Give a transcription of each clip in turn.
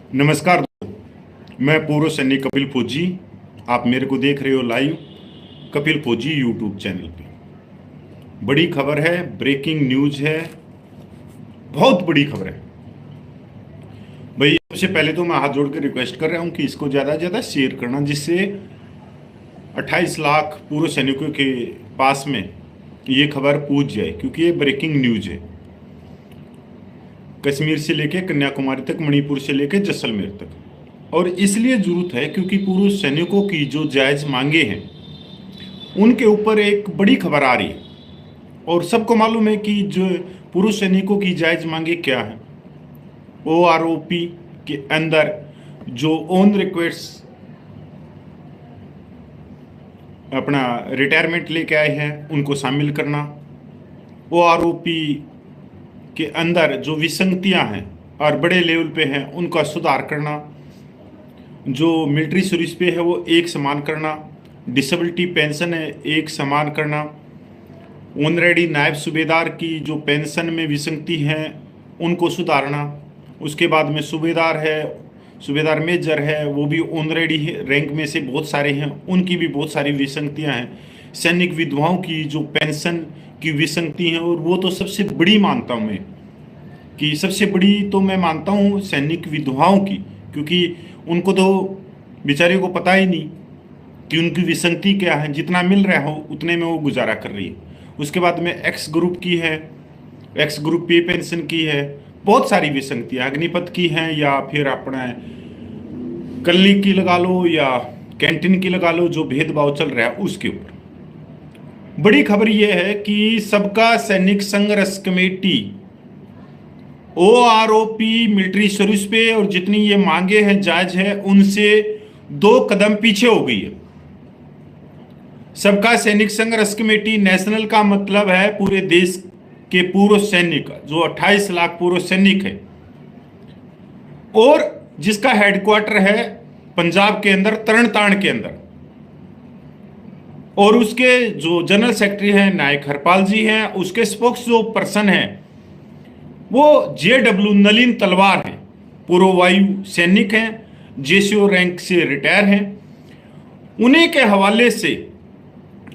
नमस्कार दोस्तों, मैं पूर्व सैनिक कपिल फौजी। आप मेरे को देख रहे हो लाइव कपिल फौजी यूट्यूब चैनल पे। बड़ी खबर है, ब्रेकिंग न्यूज है, बहुत बड़ी खबर है भाई। सबसे पहले तो मैं हाथ जोड़ के रिक्वेस्ट कर रहा हूँ कि इसको ज़्यादा से ज़्यादा शेयर करना, जिससे 28 लाख पूर्व सैनिकों के पास में ये खबर पहुँच जाए, क्योंकि ये ब्रेकिंग न्यूज है। कश्मीर से लेके कन्याकुमारी तक, मणिपुर से लेके जैसलमेर तक। और इसलिए जरूरत है क्योंकि पूर्व सैनिकों की जो जायज मांगे हैं उनके ऊपर एक बड़ी खबर आ रही है। और सबको मालूम है कि जो पूर्व सैनिकों की जायज मांगे क्या है। OROP के अंदर जो ऑन रिक्वेस्ट अपना रिटायरमेंट लेके आए हैं उनको शामिल करना, OROP के अंदर जो विसंगतियां हैं और बड़े लेवल पे हैं उनका सुधार करना, जो मिलिट्री सर्विस पे है वो एक समान करना, डिसेबिलिटी पेंशन है एक समान करना, ऑनरेडी नायब सूबेदार की जो पेंशन में विसंगति हैं उनको सुधारना। उसके बाद में सूबेदार है, सूबेदार मेजर है, वो भी ऑनरेडी रैंक में से बहुत सारे हैं, उनकी भी बहुत सारी विसंगतियां हैं। सैनिक विधवाओं की जो पेंशन की विसंगति है, और वो तो सबसे बड़ी मानता हूँ मैं कि सबसे बड़ी तो मैं मानता हूँ सैनिक विधवाओं की, क्योंकि उनको तो बेचारियों को पता ही नहीं कि उनकी विसंगति क्या है। जितना मिल रहा हो उतने में वो गुजारा कर रही है। उसके बाद में एक्स ग्रुप की है, एक्स ग्रुप पे पेंशन की है, बहुत सारी विसंगतियाँ अग्निपथ की हैं, या फिर अपना कल्ली की लगा लो या कैंटीन की लगा लो, जो भेदभाव चल रहा है उसके ऊपर। बड़ी खबर यह है कि सबका सैनिक संघर्ष कमेटी OROP मिलिट्री सर्विस पे और जितनी ये मांगे हैं जायज है उनसे 2 कदम पीछे हो गई है। सबका सैनिक संघर्ष कमेटी नेशनल का मतलब है पूरे देश के पूर्व सैनिक, जो 28 लाख पूर्व सैनिक है, और जिसका हेडक्वार्टर है पंजाब के अंदर तरण के अंदर। और उसके जो जनरल सेक्रेटरी हैं नायक हरपाल जी हैं, उसके स्पोक्स जो पर्सन है वो JW नलिन तलवार हैं, पूर्व वायु सैनिक हैं, JCO रैंक से रिटायर हैं। उन्हीं के हवाले से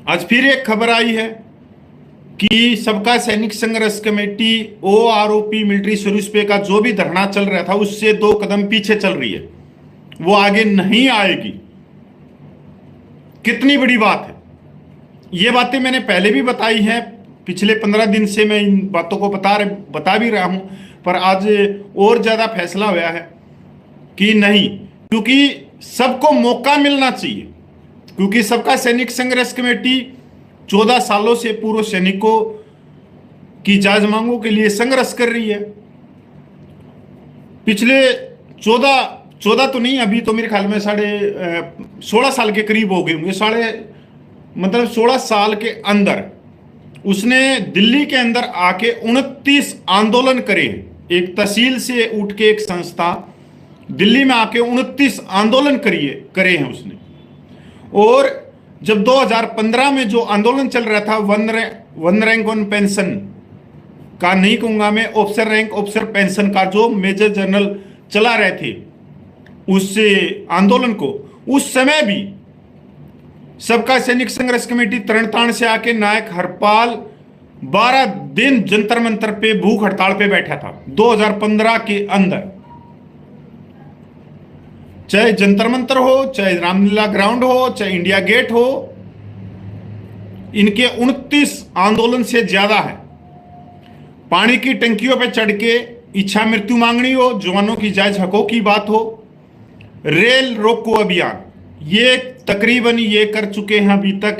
आज फिर एक खबर आई है कि सबका सैनिक संघर्ष कमेटी OROP मिलिट्री सर्विस पे का जो भी धरना चल रहा था उससे 2 कदम पीछे चल रही है, वो आगे नहीं आएगी। कितनी बड़ी बात है। ये बातें मैंने पहले भी बताई हैं, पिछले 15 दिन से मैं इन बातों को बता भी रहा हूं, पर आज और ज्यादा फैसला हुआ है कि नहीं, क्योंकि सबको मौका मिलना चाहिए। क्योंकि सबका सैनिक संघर्ष कमेटी 14 सालों से पूर्व सैनिकों की जायज मांगों के लिए संघर्ष कर रही है। पिछले 14 तो नहीं, अभी तो मेरे ख्याल में 16 साल के करीब हो गए होंगे, 16 साल के अंदर उसने दिल्ली के अंदर आके 29 आंदोलन करे हैं। एक तहसील से उठ के एक संस्था दिल्ली में आके 29 आंदोलन करे हैं उसने। और जब 2015 में जो आंदोलन चल रहा था वन रैंक वन पेंशन का, नहीं कहूंगा मैं, ऑफिसर रैंक ऑफिसर पेंशन का, जो मेजर जनरल चला रहे थे उससे आंदोलन को, उस समय भी सबका सैनिक संघर्ष कमेटी तरण से आके नायक हरपाल 12 दिन जंतर मंतर पे भूख हड़ताल पे बैठा था 2015 के अंदर। चाहे जंतर मंतर हो, चाहे रामलीला ग्राउंड हो, चाहे इंडिया गेट हो, इनके 29 आंदोलन से ज्यादा है। पानी की टंकियों पे चढ़ के इच्छा मृत्यु मांगनी हो, जवानों की जायज हकों की बात हो, रेल रोको अभियान, ये तकरीबन ये कर चुके हैं अभी तक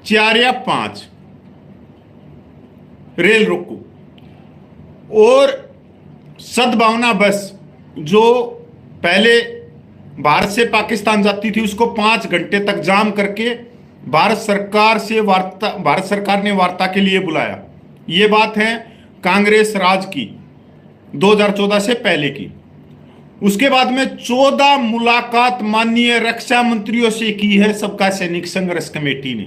4 या 5 रेल रोको। और सद्भावना बस जो पहले भारत से पाकिस्तान जाती थी उसको 5 घंटे तक जाम करके भारत सरकार ने वार्ता के लिए बुलाया। ये बात है कांग्रेस राज की, 2014 से पहले की। उसके बाद में 14 मुलाकात माननीय रक्षा मंत्रियों से की है सबका सैनिक संघर्ष कमेटी ने।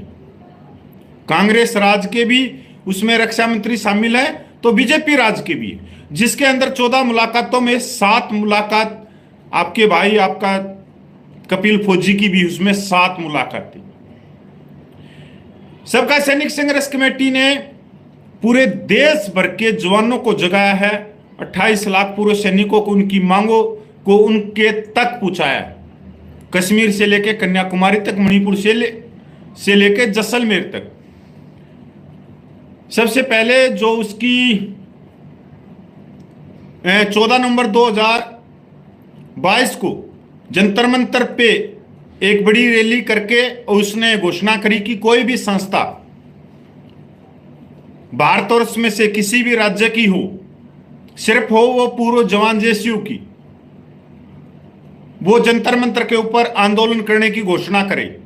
कांग्रेस राज के भी उसमें रक्षा मंत्री शामिल है, तो बीजेपी राज के भी, जिसके अंदर 14 मुलाकातों में 7 मुलाकात आपके भाई आपका कपिल फौजी की भी उसमें 7 मुलाकात थी। सबका सैनिक संघर्ष कमेटी ने पूरे देश भर के जवानों को जगाया है। 28 लाख पूर्व सैनिकों को उनकी मांगों को उनके तक पहुंचाया। कश्मीर से लेकर कन्याकुमारी तक, मणिपुर से लेकर जैसलमेर तक। सबसे पहले जो उसकी 14 नवंबर 2022 को जंतर मंतर पे एक बड़ी रैली करके उसने घोषणा करी कि कोई भी संस्था भारतवर्ष में से किसी भी राज्य की हो, सिर्फ हो वो पूर्व जवान जेएसयू की, वो जंतर मंतर के ऊपर आंदोलन करने की घोषणा करे।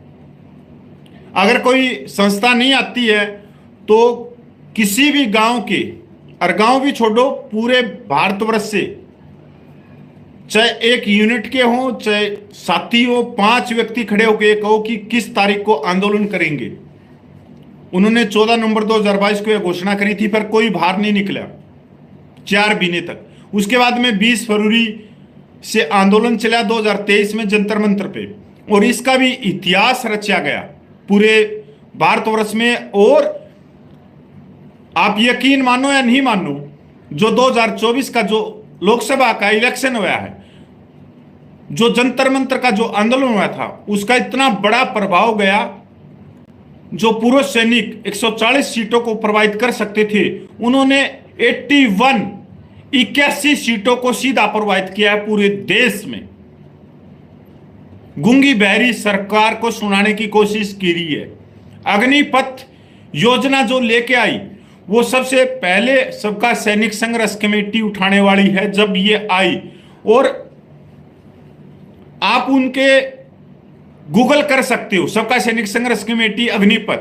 अगर कोई संस्था नहीं आती है तो किसी भी गांव के, और गांव भी छोड़ो, पूरे भारतवर्ष से, चाहे एक यूनिट के हो चाहे साथी हो, 5 व्यक्ति खड़े होकर कहो कि किस तारीख को आंदोलन करेंगे। उन्होंने 14 नवंबर 2022 को यह घोषणा करी थी, पर कोई बाहर नहीं निकला 4 महीने तक। उसके बाद में 20 फरवरी से आंदोलन चला 2023 में जंतर मंतर पे, और इसका भी इतिहास रचा गया पूरे भारतवर्ष में। और आप यकीन मानो या नहीं मानो, जो 2024 का जो लोकसभा का इलेक्शन हुआ है, जो जंतर मंतर का जो आंदोलन हुआ था, उसका इतना बड़ा प्रभाव गया। जो पूर्व सैनिक 140 सीटों को प्रभावित कर सकते थे, उन्होंने 81 सीटों को सीधा प्रभावित किया है पूरे देश में। गूंगी बहरी सरकार को सुनाने की कोशिश की रही है। अग्निपथ योजना जो लेके आई, वो सबसे पहले सबका सैनिक संघर्ष कमेटी उठाने वाली है जब ये आई। और आप उनके गूगल कर सकते हो, सबका सैनिक संघर्ष कमेटी अग्निपथ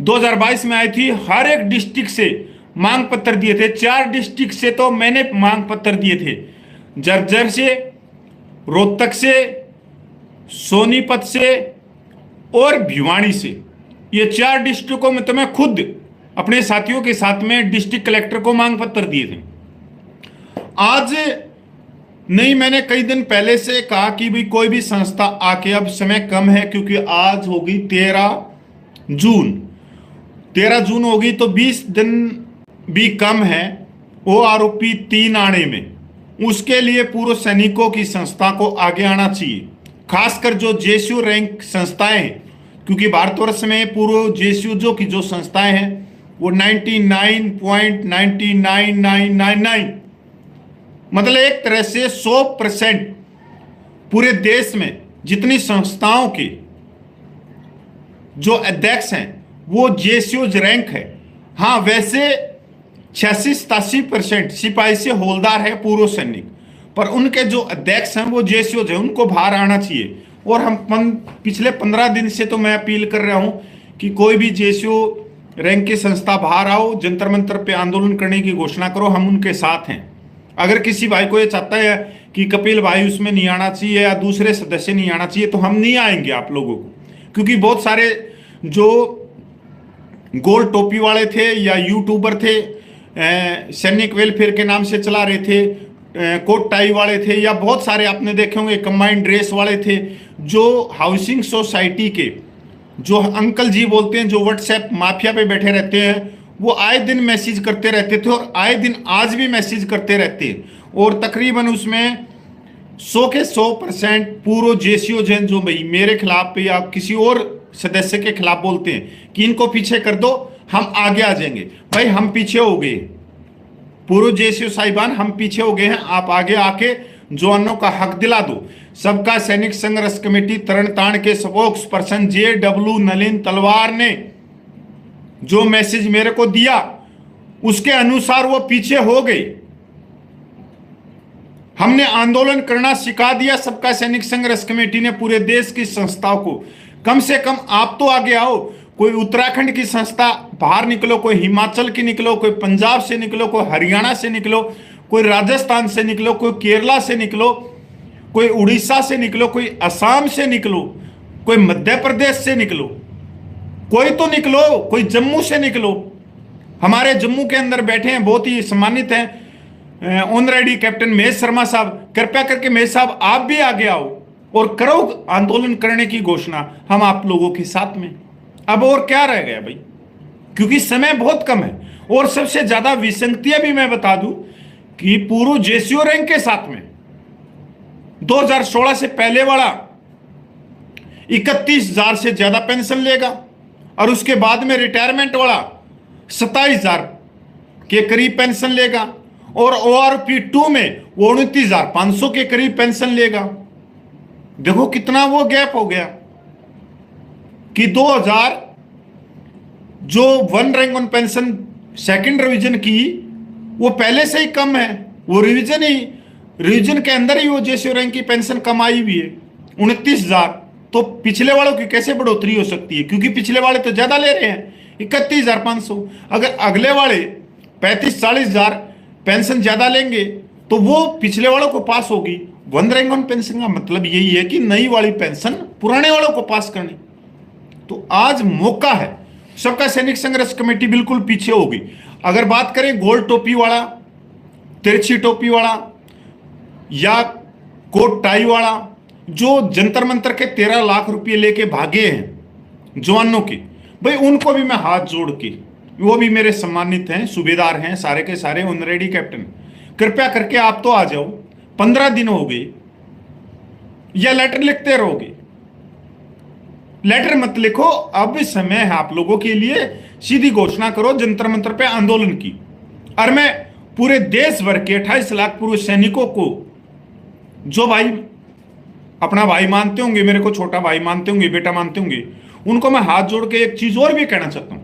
2022 में आई थी। हर एक डिस्ट्रिक्ट से मांग पत्र दिए थे। 4 डिस्ट्रिक्ट से तो मैंने मांग पत्र दिए थे, जर्जर से, रोहतक से, सोनीपत से और भिवानी से। ये 4 डिस्ट्रिक्टों में तो मैं खुद अपने साथियों के साथ में डिस्ट्रिक्ट कलेक्टर को मांग पत्र दिए थे। आज नहीं, मैंने कई दिन पहले से कहा कि भाई कोई भी संस्था आके, अब समय कम है क्योंकि आज होगी 13 जून होगी, तो 20 दिन भी कम है वो आरोपी 3 आने में। उसके लिए पूर्व सैनिकों की संस्था को आगे आना चाहिए, खासकर जो जेएसयू रैंक संस्थाएं हैं, क्योंकि भारतवर्ष में पूर्व जेएसयू की जो संस्थाएं हैं वो 99.99999, मतलब एक तरह से 100% पूरे देश में जितनी संस्थाओं के जो अध्यक्ष हैं वो जेएसयू रैंक है। हाँ, वैसे 86-87% सिपाही से हौलदार है पूर्व सैनिक, पर उनके जो अध्यक्ष हैं वो जेएसयू है, उनको बाहर आना चाहिए। और हम पिछले 15 दिन से तो मैं अपील कर रहा हूं कि कोई भी जेएसयू रैंक की संस्था बाहर आओ, जंतर मंतर पे आंदोलन करने की घोषणा करो, हम उनके साथ हैं। अगर किसी भाई को ये चाहता है कि कपिल भाई उसमें नहीं आना चाहिए या दूसरे सदस्य नहीं आना चाहिए, तो हम नहीं आएंगे आप लोगों को, क्योंकि बहुत सारे जो गोल टोपी वाले थे या यूट्यूबर थे, सैनिक वेलफेयर के नाम से चला रहे थे, कोट टाई वाले थे, या बहुत सारे आपने देखे होंगे कंबाइंड ड्रेस वाले थे, जो हाउसिंग सोसाइटी के जो अंकल जी बोलते हैं, जो व्हाट्सएप माफिया पे बैठे रहते हैं, वो आए दिन मैसेज करते रहते थे और आए दिन आज भी मैसेज करते रहते हैं। और तकरीबन उसमें 100 के 100% पूर्व जेएसयू जन जो भाई मेरे खिलाफ या किसी और सदस्य के खिलाफ बोलते हैं कि इनको पीछे कर दो, हम आगे आ जाएंगे। भाई हम पीछे हो गए, पूर्व जेएसयू साहिबान हम पीछे हो गए हैं, आप आगे आके जवानों का हक दिला दो। सबका सैनिक संघर्ष कमेटी तरनतार्ण के स्पोक्स पर्सन JW नलिन तलवार ने जो मैसेज मेरे को दिया उसके अनुसार वो पीछे हो गए। हमने आंदोलन करना सिखा दिया। सबका सैनिक संघर्ष कमेटी ने पूरे देश की संस्थाओं को, कम से कम आप तो आगे आओ। कोई उत्तराखंड की संस्था बाहर निकलो, कोई हिमाचल की निकलो, कोई पंजाब से निकलो, कोई हरियाणा से निकलो, कोई राजस्थान से निकलो, कोई केरला से निकलो, कोई उड़ीसा से निकलो, कोई असम से निकलो, कोई मध्य प्रदेश से निकलो, कोई तो निकलो, कोई जम्मू से निकलो। हमारे जम्मू के अंदर बैठे हैं, बहुत ही सम्मानित हैं ऑनरेडी कैप्टन महेश शर्मा साहब, कृपया करके महेश साहब आप भी आगे आओ और करो आंदोलन करने की घोषणा, हम आप लोगों के साथ में। अब और क्या रह गया भाई, क्योंकि समय बहुत कम है। और सबसे ज्यादा विसंगतियां भी मैं बता दूं कि पूर्व जेसीओ रैंक के साथ में 2016 से पहले वाला 31,000 से ज्यादा पेंशन लेगा, और उसके बाद में रिटायरमेंट वाला 27,000 के करीब पेंशन लेगा, और ORP 2 में वो 29,500 के करीब पेंशन लेगा। देखो कितना वो गैप हो गया कि 2000 जो 1 rank on pension second revision की, वो पहले से ही कम है। वो रिवीजन के अंदर ही वो जेसीओ रैंक की पेंशन कम आई हुई है 29,000। तो पिछले वालों की कैसे बढ़ोतरी हो सकती है, क्योंकि पिछले वाले तो ज्यादा ले रहे हैं 31,500। अगर अगले वाले 35-40,000 पेंशन ज्यादा लेंगे तो वो पिछले वालों को पास होगी। 1 रैंक ऑन पेंशन का मतलब यही है कि नई वाली पेंशन पुराने वालों को पास करनी। तो आज मौका है, सबका सैनिक संघर्ष कमेटी बिल्कुल पीछे होगी। अगर बात करें गोल टोपी वाला, तिरछी टोपी वाला या कोट टाई वाला, जो जंतर मंतर के 13 लाख रुपए लेके भागे हैं जवानों के, भाई उनको भी मैं हाथ जोड़ के, वो भी मेरे सम्मानित हैं, सूबेदार हैं सारे के सारे, ऑनरेडी कैप्टन, कृपया करके आप तो आ जाओ। 15 दिन हो गए, या लेटर लिखते रहोगे? लेटर मत लिखो, अब समय है आप लोगों के लिए, सीधी घोषणा करो जंतर मंतर पे आंदोलन की। और मैं पूरे देश भर के 28 लाख पूर्व सैनिकों को, जो भाई अपना भाई मानते होंगे, मेरे को छोटा भाई मानते होंगे, बेटा मानते होंगे, उनको मैं हाथ जोड़ के एक चीज और भी कहना चाहता हूं।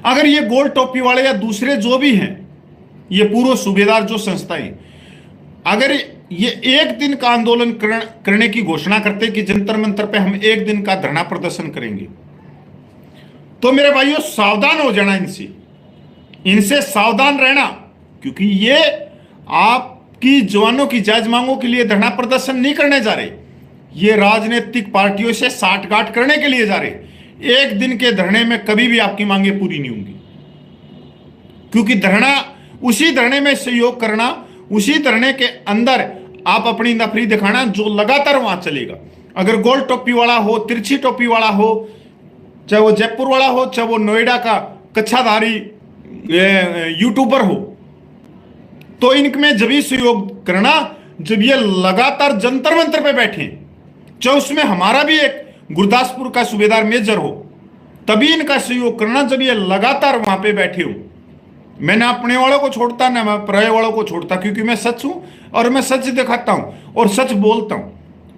अगर ये गोल टोपी वाले या दूसरे जो भी हैं, ये पूर्व सूबेदार जो संस्थाएं, अगर ये एक दिन का आंदोलन करने की घोषणा करते कि जंतर मंतर पे हम एक दिन का धरना प्रदर्शन करेंगे, तो मेरे भाइयों सावधान हो जाना, इनसे सावधान रहना, क्योंकि ये आपकी जवानों की जायज मांगों के लिए धरना प्रदर्शन नहीं करने जा रहे, ये राजनीतिक पार्टियों से साठगांठ करने के लिए जा रहे। एक दिन के धरने में कभी भी आपकी मांगे पूरी नहीं होंगी, क्योंकि धरना, उसी धरने में सहयोग करना, उसी धरने के अंदर आप अपनी नफरी दिखाना जो लगातार वहां चलेगा। अगर गोल टोपी वाला हो, तिरछी टोपी वाला हो, चाहे वो जयपुर वाला हो, चाहे वो नोएडा का कच्छाधारी यूट्यूबर हो, तो इनमें जब भी सहयोग करना जब ये लगातार जंतर मंतर पे बैठे, चाहे उसमें हमारा भी एक गुरदासपुर का सूबेदार मेजर हो, तभी इनका सहयोग करना जब ये लगातार वहां पे बैठे हो। मैंने अपने वालों को छोड़ता ना मैं पराये वालों को छोड़ता, क्योंकि मैं सच हूं और मैं सच दिखाता हूं और सच बोलता हूं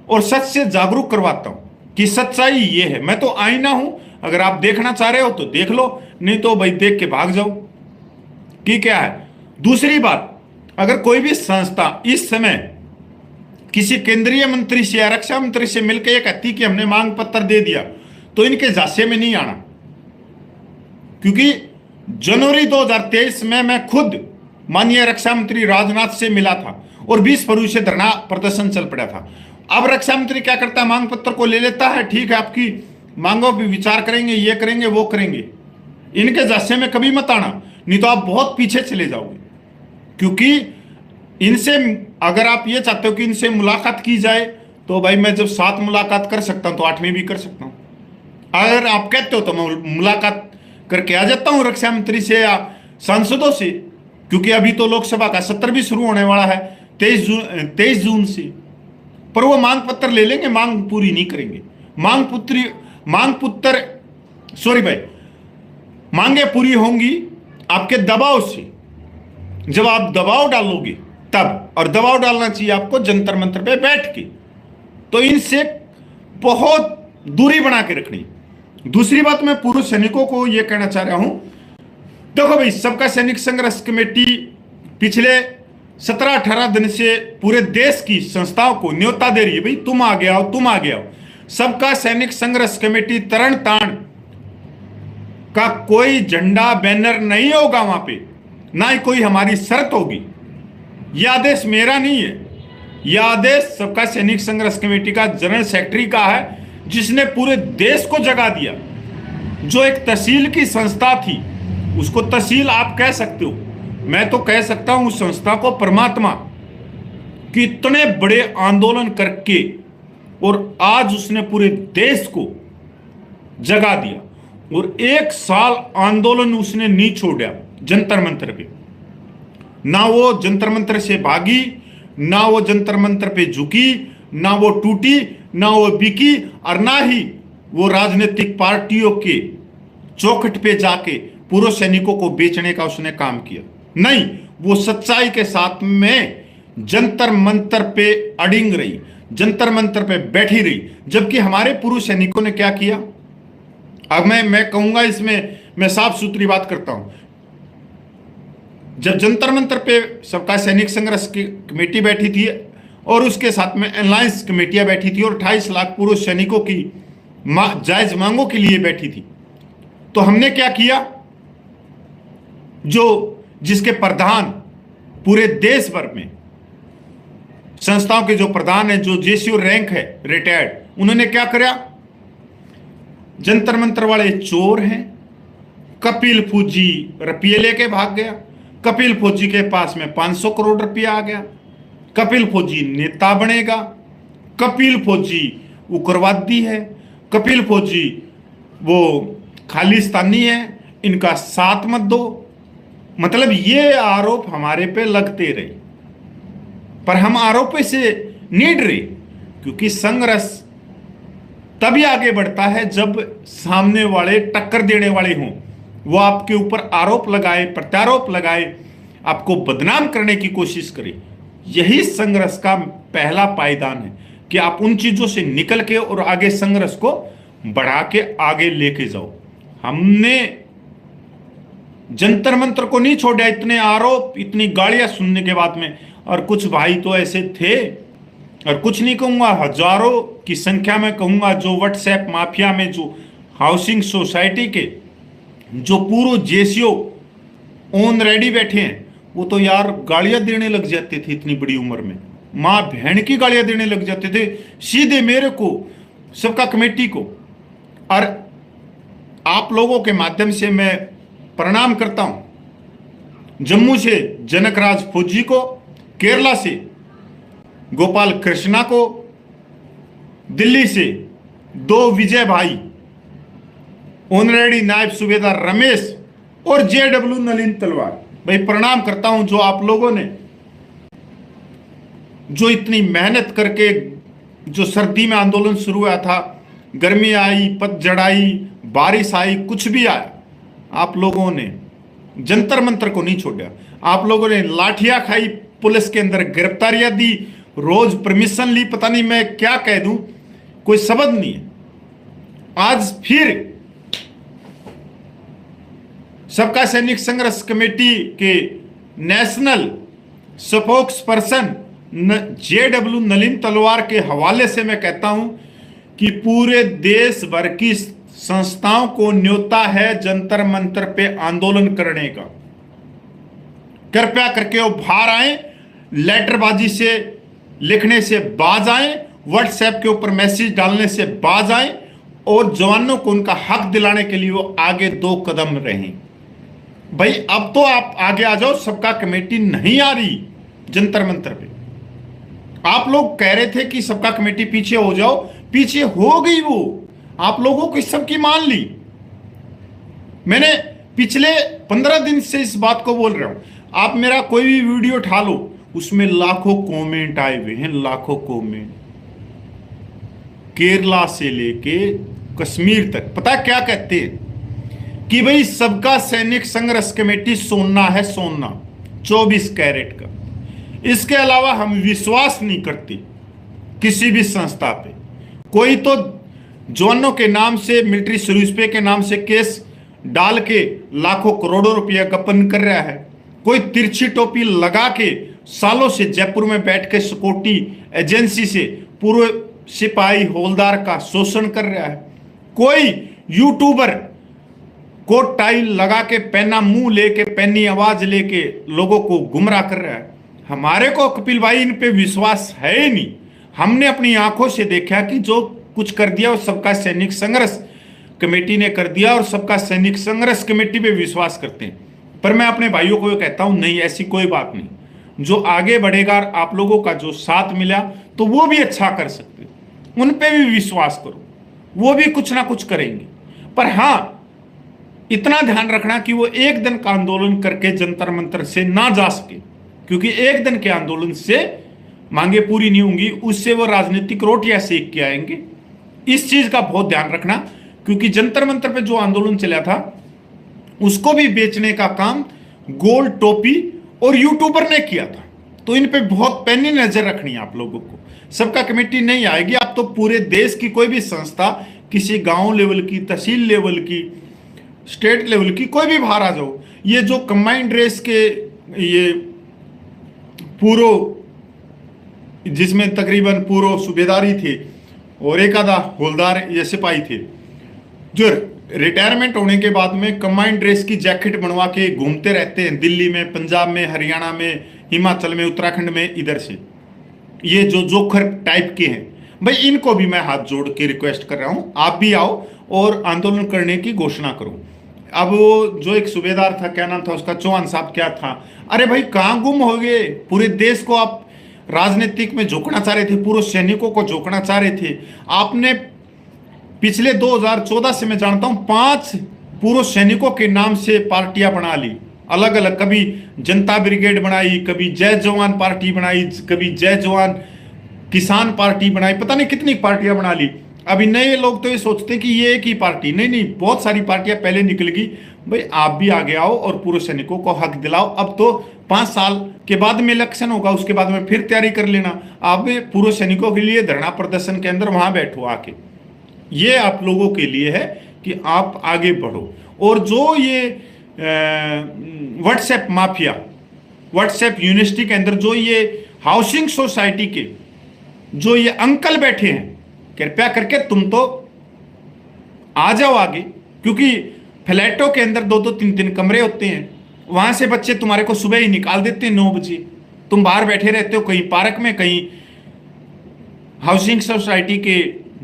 और सच से जागरूक करवाता हूं कि सच्चाई ये है। मैं तो आईना हूं, अगर आप देखना चाह रहे हो तो देख लो, नहीं तो भाई देख के भाग जाओ कि क्या है। दूसरी बात, अगर कोई भी संस्था इस समय किसी केंद्रीय मंत्री से या रक्षा मंत्री से मिलकर ये कहती कि हमने मांग पत्र दे दिया, तो इनके झांसे में नहीं आना, क्योंकि जनवरी 2023 में मैं खुद माननीय रक्षा मंत्री राजनाथ से मिला था और 20 फरवरी से धरना प्रदर्शन चल पड़ा था। अब रक्षा मंत्री क्या करता है, मांग पत्र को ले लेता है, ठीक है आपकी मांगों पर विचार करेंगे, ये करेंगे वो करेंगे। इनके झांसे में कभी मत आना, नहीं तो आप बहुत पीछे चले जाओगे। क्योंकि इनसे, अगर आप ये चाहते हो कि इनसे मुलाकात की जाए, तो भाई मैं जब 7 मुलाकात कर सकता हूं तो 8वीं भी कर सकता हूं। अगर आप कहते हो तो मैं मुलाकात करके आ जाता हूं रक्षा मंत्री से या सांसदों से, क्योंकि अभी तो लोकसभा का सत्र भी शुरू होने वाला है 23 जून से। पर वो मांग पत्र ले लेंगे, मांग पूरी नहीं करेंगे। मांगे पूरी होंगी आपके दबाव से, जब आप दबाव डालोगे तब, और दबाव डालना चाहिए आपको जंतर मंतर पे बैठ के। तो इनसे बहुत दूरी बना के रखनी। दूसरी बात, मैं पूर्व सैनिकों को यह कहना चाह रहा हूं, देखो भाई, सबका सैनिक संघर्ष कमेटी पिछले 17-18 दिन से पूरे देश की संस्थाओं को न्योता दे रही है, भाई तुम आगे आओ, तुम आगे आओ। सबका सैनिक संघर्ष कमेटी तरण ताण का कोई झंडा बैनर नहीं होगा वहां पे, ना ही कोई हमारी शर्त होगी। यह आदेश मेरा नहीं है, यह आदेश सबका सैनिक संघर्ष कमेटी का जनरल सेक्रेटरी का है, जिसने पूरे देश को जगा दिया। जो एक तहसील की संस्था थी, उसको तहसील आप कह सकते हो, मैं तो कह सकता हूं उस संस्था को परमात्मा, कि इतने बड़े आंदोलन करके और आज उसने पूरे देश को जगा दिया, और 1 साल आंदोलन उसने नहीं छोड़ा जंतर मंतर पे। ना वो जंतर मंतर से भागी, ना वो जंतर मंतर पे झुकी, ना वो टूटी, ना वो बिकी, और ना ही वो राजनीतिक पार्टियों के चौखट पे जाके पूर्व सैनिकों को बेचने का उसने काम किया। नहीं, वो सच्चाई के साथ में जंतर मंतर पे अडिंग रही, जंतर मंतर पे बैठी रही। जबकि हमारे पूर्व सैनिकों ने क्या किया, अब मैं कहूंगा, इसमें मैं साफ सुथरी बात करता हूं। जब जंतर मंतर पे सबका सैनिक संघर्ष की कमेटी बैठी थी और उसके साथ में अलायंस कमेटियां बैठी थी और 28 लाख पूर्व सैनिकों की जायज मांगों के लिए बैठी थी, तो हमने क्या किया, जो जिसके प्रधान पूरे देश भर में संस्थाओं के जो प्रधान है, जो जेसीओ रैंक है रिटायर्ड, उन्होंने क्या करा, जंतर मंतर वाले चोर हैं, कपिल फौजी रुपये लेके भाग गया, कपिल फौजी के पास में 500 करोड़ रुपया आ गया, कपिल फौजी नेता बनेगा, कपिल फौजी उग्रवादी है, कपिल फौजी वो खालिस्तानी है, इनका साथ मत दो। मतलब ये आरोप हमारे पे लगते रहे, पर हम आरोप से नहीं डरे, क्योंकि संघर्ष तभी आगे बढ़ता है जब सामने वाले टक्कर देने वाले हों, वो आपके ऊपर आरोप लगाए, प्रत्यारोप लगाए, आपको बदनाम करने की कोशिश करे। यही संघर्ष का पहला पायदान है कि आप उन चीजों से निकल के और आगे संघर्ष को बढ़ा के आगे लेके जाओ। हमने जंतर मंतर को नहीं छोड़ा, इतने आरोप, इतनी गालियां सुनने के बाद में। और कुछ भाई तो ऐसे थे, और कुछ नहीं कहूंगा, हजारों की संख्या में कहूंगा, जो व्हाट्सएप माफिया में, जो हाउसिंग सोसाइटी के जो पूर्व जेसीओ ऑन रेडी बैठे हैं, वो तो यार गालियां देने लग जाते थे इतनी बड़ी उम्र में, माँ बहन की गालियां देने लग जाते थे सीधे मेरे को, सबका कमेटी को। और आप लोगों के माध्यम से मैं प्रणाम करता हूं जम्मू से जनकराज फौजी को, केरला से गोपाल कृष्णा को, दिल्ली से 2 विजय भाई, ऑनरेडी नायब सूबेदार रमेश और जेडब्ल्यू नलिन तलवार। भाई प्रणाम करता हूं, जो आप लोगों ने जो इतनी मेहनत करके, जो सर्दी में आंदोलन शुरू हुआ था, गर्मी आई, पतझड़ आई, बारिश आई, कुछ भी आया, आप लोगों ने जंतर मंतर को नहीं छोड़ा। आप लोगों ने लाठियां खाई, पुलिस के अंदर गिरफ्तारियां दी, रोज परमिशन ली, पता नहीं मैं क्या कह दूं, कोई शब्द नहीं है। आज फिर सबका सैनिक संघर्ष कमेटी के national spokes person JW Nalin तलवार के हवाले से मैं कहता हूं कि पूरे देश भर की संस्थाओं को न्योता है जंतर मंतर पे आंदोलन करने का। कृपया करके वो बाहर आए, लेटरबाजी से लिखने से बाज आए, व्हाट्सएप के ऊपर मैसेज डालने से बाज आए, और जवानों को उनका हक दिलाने के लिए वो आगे 2 कदम रहें। भाई अब तो आप आगे आ जाओ, सबका कमेटी नहीं आ रही जंतर मंतर पे। आप लोग कह रहे थे कि सबका कमेटी पीछे हो जाओ, पीछे हो गई वो, आप लोगों को सबकी मान ली। मैंने पिछले 15 दिन से इस बात को बोल रहा हूं, आप मेरा कोई भी वीडियो उठा लो, उसमें लाखों कमेंट आए हुए हैं, लाखों कमेंट, केरला से लेके कश्मीर तक। पता क्या कहते हैं कि भाई सबका सैनिक संघर्ष कमेटी सोना है, सोना 24 कैरेट का। इसके अलावा हम विश्वास नहीं करते किसी भी संस्था पे। कोई तो जवानों के नाम से, मिलिट्री सर्विस पे के नाम से केस डाल के लाखों करोड़ों रुपया गपन कर रहा है, कोई तिरछी टोपी लगा के सालों से जयपुर में बैठ के सिक्योरिटी एजेंसी से पूर्व सिपाही हवलदार का शोषण कर रहा है, कोई यूट्यूबर कोट टाई लगा के, पैना मुंह लेके, पैनी आवाज लेके लोगों को गुमराह कर रहा है। हमारे को कपिल भाई इन पे विश्वास है ही नहीं। हमने अपनी आंखों से देखा कि जो कुछ कर दिया वो सबका सैनिक संघर्ष कमेटी ने कर दिया, और सबका सैनिक संघर्ष कमेटी पे विश्वास करते हैं। पर मैं अपने भाइयों को ये कहता हूं, नहीं, ऐसी कोई बात नहीं। जो आगे बढ़ेगा, आप लोगों का जो साथ मिला तो वो भी अच्छा कर सकते, उन पे भी विश्वास करो, वो भी कुछ ना कुछ करेंगे। पर हां, इतना ध्यान रखना कि वो एक दिन का आंदोलन करके जंतर मंतर से ना जा सके, क्योंकि एक दिन के आंदोलन से मांगे पूरी नहीं होंगी, उससे वो राजनीतिक रोटियां सेक के आएंगे। इस चीज का बहुत ध्यान रखना, क्योंकि जंतर मंतर पे जो आंदोलन चला था उसको भी बेचने का काम गोल टोपी और यूट्यूबर ने किया था। तो इन पे बहुत पैनी नजर रखनी है आप लोगों को। सबका कमेटी नहीं आएगी, आप तो पूरे देश की कोई भी संस्था, किसी गांव लेवल की, तहसील लेवल की, स्टेट लेवल की, कोई भी बाहर आ जाओ। ये जो कंबाइंड रेस के ये पूरो, जिसमें तकरीबन पूरो सूबेदारी थे और एक आधा हवलदार ये सिपाही थे, जो रिटायरमेंट होने के बाद में कंबाइंड ड्रेस की जैकेट बनवा के घूमते रहते हैं दिल्ली में, पंजाब में, हरियाणा में, हिमाचल में, उत्तराखंड में, इधर से। ये जो जोखर टाइप के हैं भाई, इनको भी मैं हाथ जोड़ के रिक्वेस्ट कर रहा हूं, आप भी आओ और आंदोलन करने की घोषणा करो। अब वो जो एक सूबेदार था, क्या नाम था उसका, चौहान साहब क्या था, अरे भाई कहां गुम हो गए? पूरे देश को आप राजनीतिक में झोंकना चाह रहे थे, पूरे सैनिकों को झोंकना चाह रहे थे। आपने पिछले 2014 से मैं जानता हूं 5 पूर्व सैनिकों के नाम से पार्टियां बना ली, अलग अलग। कभी जनता ब्रिगेड बनाई, कभी जय जवान पार्टी बनाई, कभी जय जवान किसान पार्टी बनाई, पता नहीं कितनी पार्टियां बना ली। अभी नए लोग तो ये सोचते हैं कि ये एक ही पार्टी, नहीं नहीं, बहुत सारी पार्टियां पहले निकल गई। भाई आप भी आगे आओ और पूर्व सैनिकों को हक दिलाओ। अब तो 5 साल के बाद में इलेक्शन होगा, उसके बाद में फिर तैयारी कर लेना। आप पूर्व सैनिकों के लिए धरना प्रदर्शन के अंदर वहां बैठो आके। ये आप लोगों के लिए है कि आप आगे बढ़ो। और जो ये व्हाट्सएप माफिया, व्हाट्सएप यूनिवर्सिटी के अंदर जो ये हाउसिंग सोसाइटी के जो ये अंकल बैठे हैं, कृपया करके तुम तो आ जाओ आगे, क्योंकि फ्लैटों के अंदर 2-2 3-3 कमरे होते हैं। वहां से बच्चे तुम्हारे को सुबह ही निकाल देते हैं 9 बजे। तुम बाहर बैठे रहते हो, कहीं पार्क में, कहीं हाउसिंग सोसाइटी के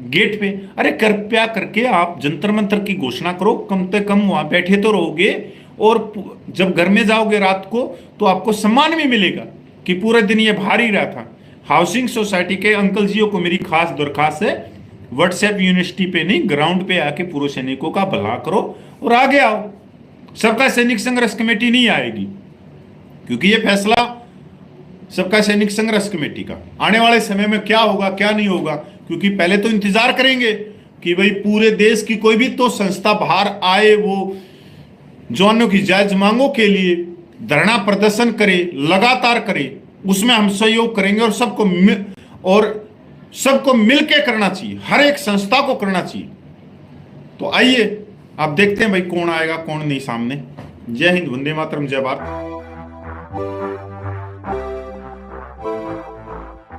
गेट पे। अरे कृपया करके आप जंतर मंतर की घोषणा करो, कम से कम वहां बैठे तो रहोगे, और जब घर में जाओगे रात को तो आपको सम्मान भी मिलेगा कि पूरे दिन ये बाहर ही रहा था। हाउसिंग सोसाइटी के अंकल जियों को मेरी खास दरखास्त है, व्हाट्सएप यूनिवर्सिटी पे नहीं, ग्राउंड पे आके पूर्व सैनिकों का भला करो और आगे आओ। सबका सैनिक संघर्ष कमेटी नहीं आएगी, क्योंकि ये फैसला सबका सैनिक संघर्ष कमेटी का। आने वाले समय में क्या होगा क्या नहीं होगा, क्योंकि पहले तो इंतजार करेंगे कि भाई पूरे देश की कोई भी तो संस्था बाहर आए, वो जवानों की जायज मांगों के लिए धरना प्रदर्शन करे, लगातार करे, उसमें हम सहयोग करेंगे। और सबको मिलके करना चाहिए, हर एक संस्था को करना चाहिए। तो आइए आप देखते हैं भाई कौन आएगा कौन नहीं सामने। जय हिंद, वंदे मातरम, जय भारत।